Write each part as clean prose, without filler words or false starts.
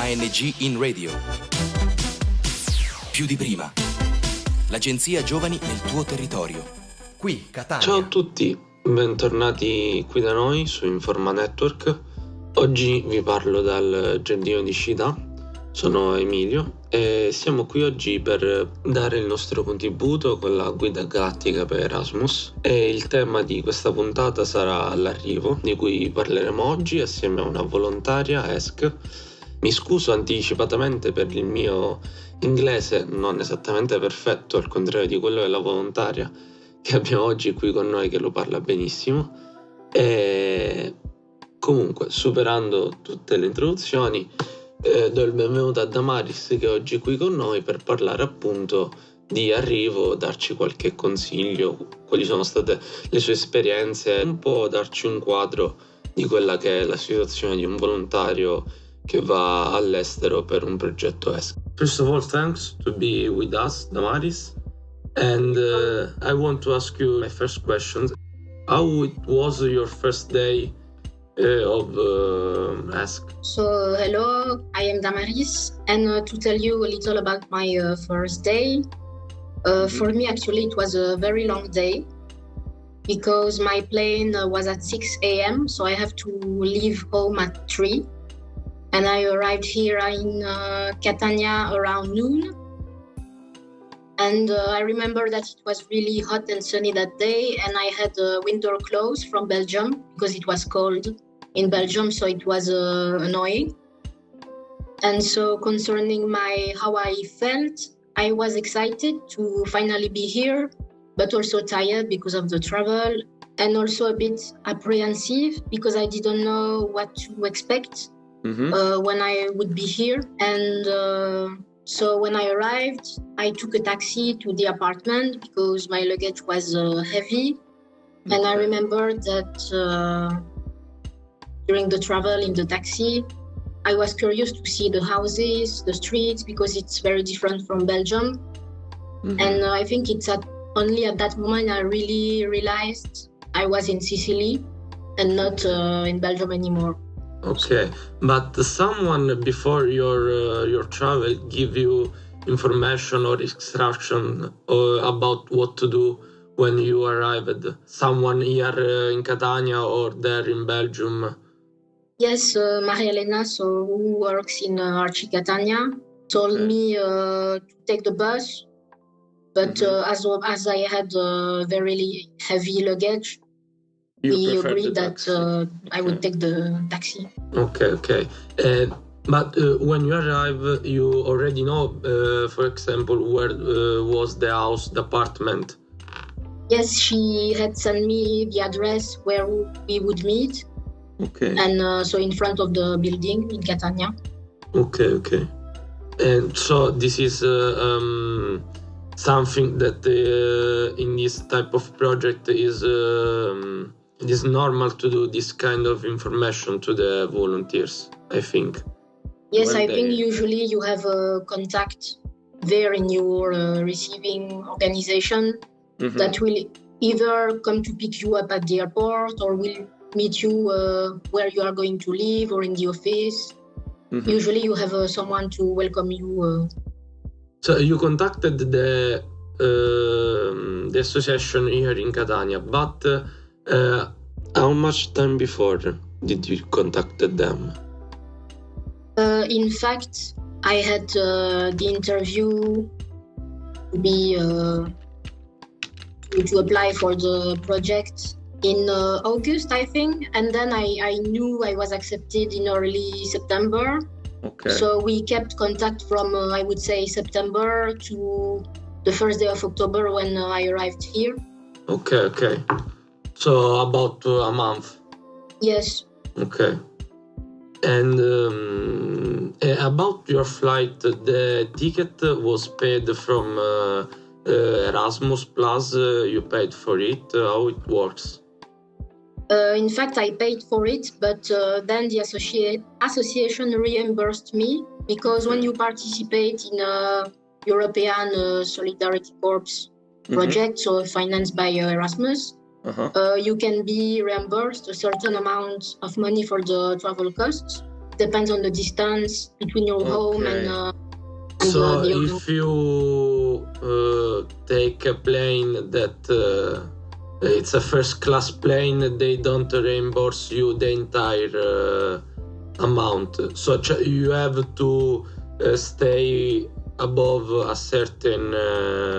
ANG in radio. Più di prima. L'agenzia Giovani nel tuo territorio. Qui, Catania. Ciao a tutti, bentornati qui da noi su Informanetwork. Oggi vi parlo dal Giardino di Scidà. Sono Emilio e siamo qui oggi per dare il nostro contributo con la guida galattica per Erasmus, e il tema di questa puntata sarà l'arrivo, di cui parleremo oggi assieme a una volontaria, ESC. Mi scuso anticipatamente per il mio inglese non esattamente perfetto, al contrario di quello della volontaria che abbiamo oggi qui con noi, che lo parla benissimo. E comunque, superando tutte le introduzioni, do il benvenuto a Damaris, che è oggi qui con noi per parlare appunto di arrivo, darci qualche consiglio, quali sono state le sue esperienze, un po' darci un quadro di quella che è la situazione di un volontario che va all'estero per un progetto ESC. First of all, thanks to be with us, Damaris. And I want to ask you my first question. How it was your first day of ESC? So, hello, I am Damaris, and to tell you a little about my first day. For me, actually, it was a very long day because my plane was at 6 a.m., so I have to leave home at 3. And I arrived here in Catania around noon. And I remember that it was really hot and sunny that day, and I had winter clothes from Belgium because it was cold in Belgium, so it was annoying. And so concerning how I felt, I was excited to finally be here, but also tired because of the travel, and also a bit apprehensive because I didn't know what to expect when I would be here. And so when I arrived, I took a taxi to the apartment because my luggage was heavy. And I remember that during the travel in the taxi, I was curious to see the houses, the streets, because it's very different from Belgium. And I think it's only at that moment I really realized I was in Sicily and not in Belgium anymore. Okay, but someone before your travel give you information or instruction about what to do when you arrived? Someone here in Catania or there in Belgium? Yes, Maria Elena, who works in Arci Catania, told me to take the bus, but as I had very heavy luggage, we agreed that I would take the taxi. Okay. But when you arrive, you already know, for example, where was the house, the apartment? Yes, she had sent me the address where we would meet. Okay. And so in front of the building in Catania. Okay. And so this is something that in this type of project is it is normal to do this kind of information to the volunteers, I think. Yes, I think usually you have a contact there in your receiving organization that will either come to pick you up at the airport or will meet you where you are going to live or in the office. Usually you have someone to welcome you. So you contacted the association here in Catania, but how much time before did you contact them? In fact, I had the interview to apply for the project in August, I think, and then I knew I was accepted in early September. Okay. So we kept contact from, I would say, September to the first day of October when I arrived here. Okay. So about a month? Yes. Okay. And about your flight, the ticket was paid from Erasmus Plus, you paid for it, how it works? In fact, I paid for it, but then the association reimbursed me because when you participate in a European Solidarity Corps project, so financed by Erasmus, you can be reimbursed a certain amount of money for the travel costs. depends on the distance between your home and so the if you take a plane that it's a first class plane, they don't reimburse you the entire amount. So you have to stay above a certain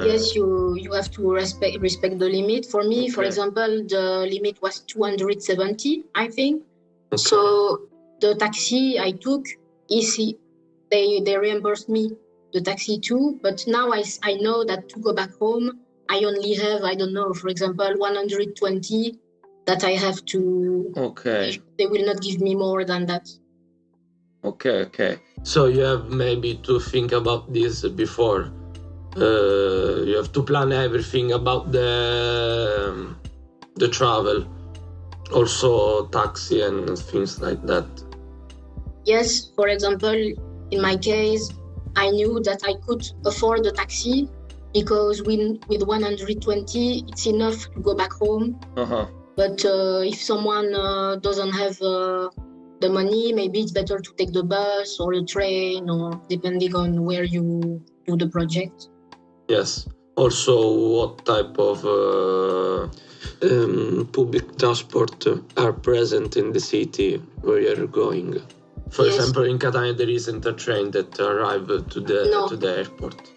yes, you have to respect the limit. For me, for example, the limit was 270, I think. So the taxi I took, they reimbursed me the taxi too. But now I know that to go back home, I only have, I don't know, for example, 120 that I have to. They will not give me more than that. Okay. So you have maybe to think about this before. You have to plan everything about the travel, also taxi and things like that. Yes, for example, in my case, I knew that I could afford the taxi because with 120, it's enough to go back home. But if someone doesn't have the money, maybe it's better to take the bus or the train, or depending on where you do the project. Yes. Also, what type of public transport are present in the city where you're going? For example, in Catania there isn't a train that arrives to the airport.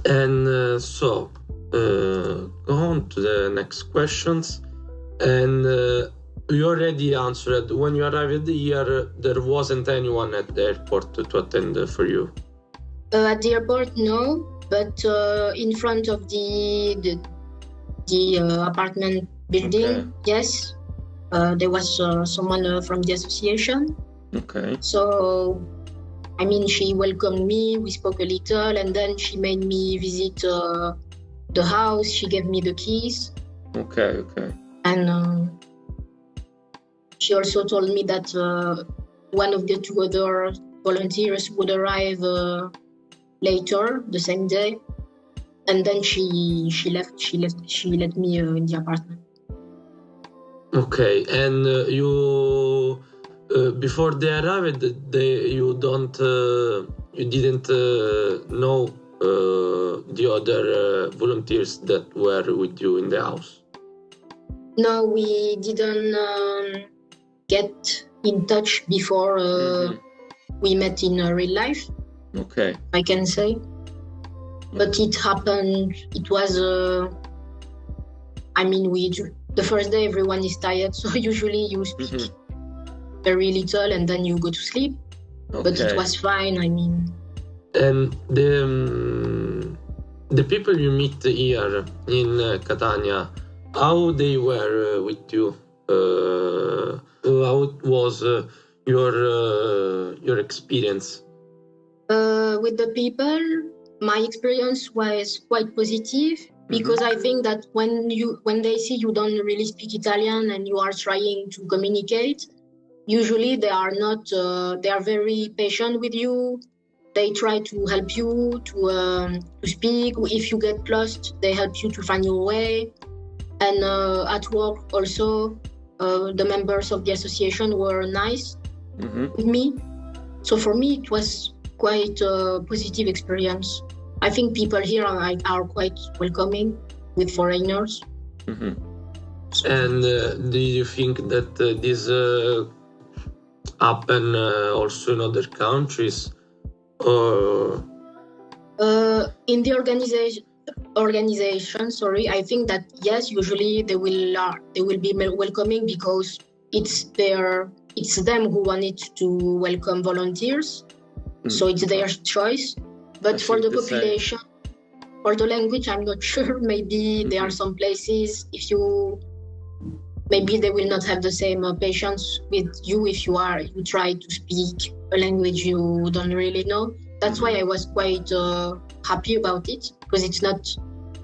And so, go on to the next questions. And you already answered. When you arrived here, there wasn't anyone at the airport to attend for you? At the airport, no. But in front of the apartment building, yes. There was someone from the association. So, I mean, she welcomed me, we spoke a little, and then she made me visit the house. She gave me the keys. And she also told me that one of the two other volunteers would arrive later, the same day. And then she let me in the apartment. Okay, and you before they arrived, you didn't know the other volunteers that were with you in the house? No, we didn't get in touch before we met in real life. I can say, but it happened. It was the first day everyone is tired, so usually you speak very little and then you go to sleep. But it was fine, I mean. And the people you meet here in Catania, how they were with you? How was your experience? With the people, my experience was quite positive. Because I think that when they see you don't really speak Italian and you are trying to communicate, usually they are very patient with you. They try to help you to speak. If you get lost, they help you to find your way. And at work also, the members of the association were nice with me. So for me, it was quite a positive experience. I think people here are quite welcoming with foreigners. And do you think that this happen also in other countries? Or in the organization, I think that yes, usually they will be welcoming because it's them who wanted to welcome volunteers, so it's their choice. But for the population, for the language, I'm not sure. Maybe there are some places maybe they will not have the same patience with you if you try to speak a language you don't really know. That's why I was quite happy about it, because it's not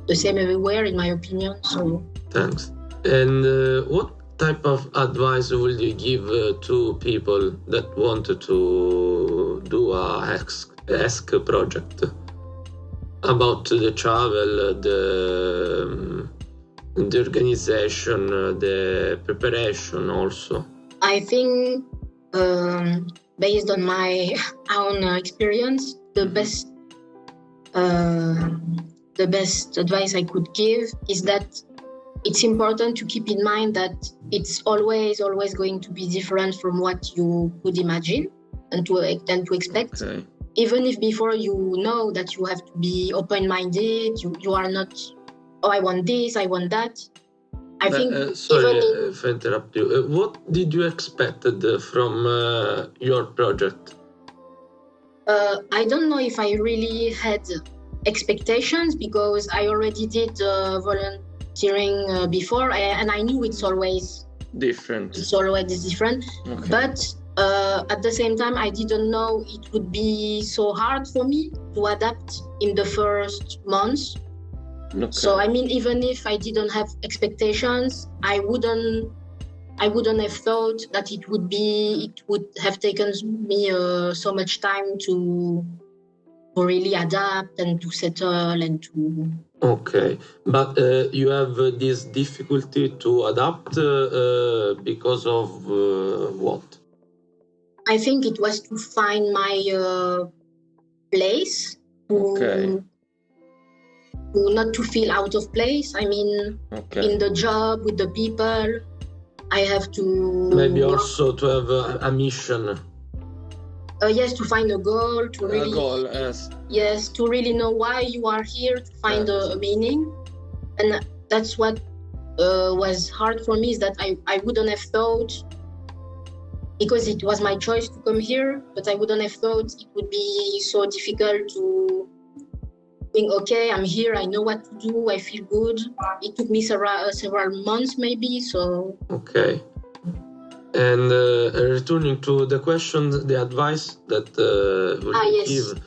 the same everywhere, in my opinion. So thanks. And what type of advice will you give to people that wanted to do a ESC project about the travel, the organization, the preparation also? I think based on my own experience, the best advice I could give is that it's important to keep in mind that it's always going to be different from what you could imagine and to expect. Okay. Even if before you know that you have to be open-minded, you are not, oh, I want this, I want that. I think sorry if I interrupt you. What did you expect from your project? I don't know if I really had expectations because I already did volunteering before, and I knew it's always different. Okay. But at the same time, I didn't know it would be so hard for me to adapt in the first months. Okay. So I mean, even if I didn't have expectations, I wouldn't have thought that it would have taken me so much time to really adapt and to settle and to. Okay, but you have this difficulty to adapt because of what? I think it was to find my place. Okay. Not to feel out of place. I mean, in the job, with the people, I have to... Maybe also to have a mission. Yes, to find a goal, to really... A goal, yes. Yes, to really know why you are here, to find a meaning. And that's what was hard for me, is that I wouldn't have thought, because it was my choice to come here, but I wouldn't have thought it would be so difficult to think, okay, I'm here, I know what to do, I feel good. It took me several months maybe, so... Okay. And returning to the question, the advice that you give?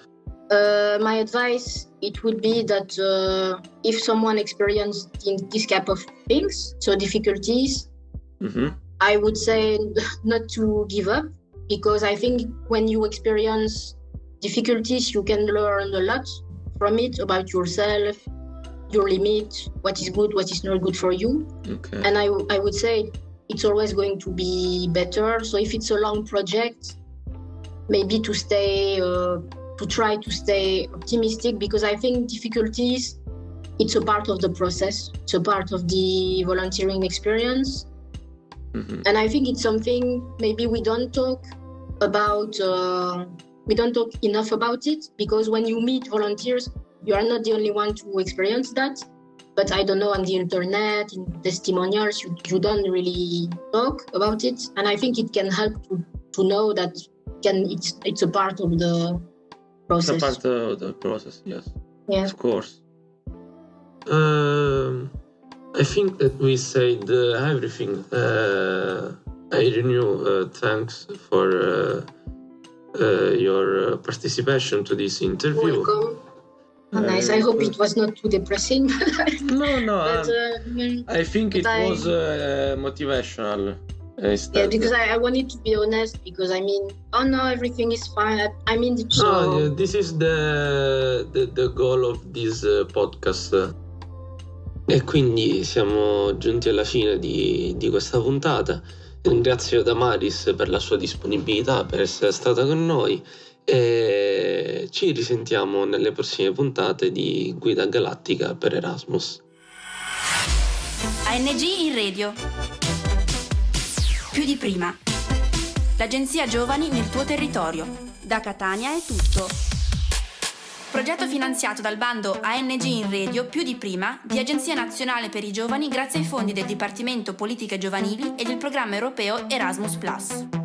My advice, it would be that if someone experienced this type of things, so difficulties, I would say not to give up, because I think when you experience difficulties, you can learn a lot from it about yourself, your limit, what is good, what is not good for you. Okay. And I would say it's always going to be better. So if it's a long project, maybe to try to stay optimistic, because I think difficulties, it's a part of the process. It's a part of the volunteering experience. And I think it's something maybe we don't talk about, we don't talk enough about it, because when you meet volunteers, you are not the only one to experience that. But I don't know, on the internet, in testimonials, you don't really talk about it. And I think it can help to know that it's a part of the process. It's a part of the process, yes. Yeah. Of course. I think that we said everything. I renew thanks for your participation to this interview. Welcome. Oh, nice. I hope it was not too depressing. No. But, I think it was motivational. Yeah, because I wanted to be honest, because I mean, oh no, everything is fine. I mean, this is the goal of this podcast. E quindi siamo giunti alla fine di questa puntata. Ringrazio Damaris per la sua disponibilità, per essere stata con noi, e ci risentiamo nelle prossime puntate di Guida Galattica per Erasmus. ANG in radio. Più di prima. L'agenzia Giovani nel tuo territorio. Da Catania è tutto. Progetto finanziato dal bando ANG in radio più di prima di Agenzia Nazionale per i Giovani grazie ai fondi del Dipartimento Politiche Giovanili e del programma europeo Erasmus+.